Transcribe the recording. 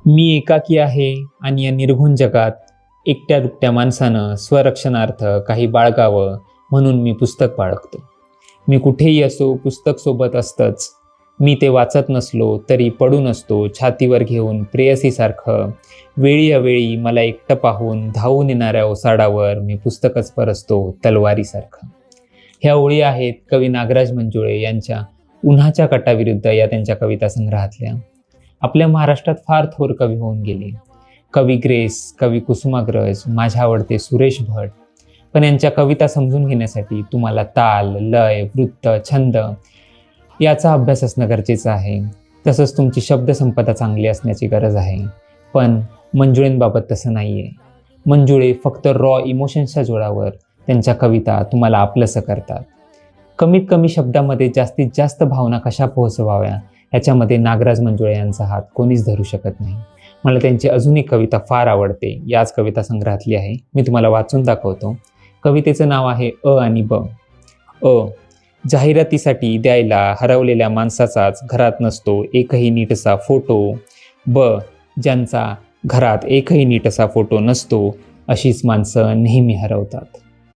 मी एकाकी आहे आणि या निर्घुण जगात एकट्या दुकट्या माणसानं स्वरक्षणार्थ काही बाळगावं म्हणून मी पुस्तक बाळगतो. मी कुठेही असो पुस्तक सोबत असतंच. मी ते वाचत नसलो तरी पडून असतो छातीवर घेऊन प्रेयसीसारखं. वेळी अवेळी मला एकटं पाहून धावून येणाऱ्या ओसाडावर मी पुस्तकच परसतो तलवारीसारखं. ह्या ओळी आहेत कवी नागराज मंजुळे यांच्या उन्हाच्या कटाविरुद्ध या त्यांच्या कविता संग्रहातल्या. आपल्या महाराष्ट्रात फार थोर कवी होऊन गेले. कवी ग्रेस, कवी कुसुमाग्रज, माझे आवडते सुरेश भट. पण यांच्या कविता समजून घेण्यासाठी तुम्हाला ताल, लय, वृत्त, छंद याचा अभ्यास असणं गरजेचं आहे. तसंच तुमची शब्दसंपदा चांगली असण्याची गरज आहे. पण मंजुळेंबाबत तसं नाही आहे. मंजुळे फक्त रॉ इमोशन्सच्या जोरावर त्यांच्या कविता तुम्हाला आपलंसं करतात. कमीत कमी शब्दामध्ये जास्तीत जास्त भावना कशा पोहोचवाव्या ह्याच्यामध्ये नागराज मंजुळे यांचा हात कोणीच धरू शकत नाही. मला त्यांची अजून एक कविता फार आवडते, याच कविता संग्रहातली आहे. मी तुम्हाला वाचून दाखवतो. कवितेचं नाव आहे अ आणि ब. जाहिरातीसाठी द्यायला हरवलेल्या माणसाचाच घरात नसतो एकही नीटसा फोटो. ब, ज्यांचा घरात एकही नीटसा फोटो नसतो अशीच माणसं नेहमी हरवतात.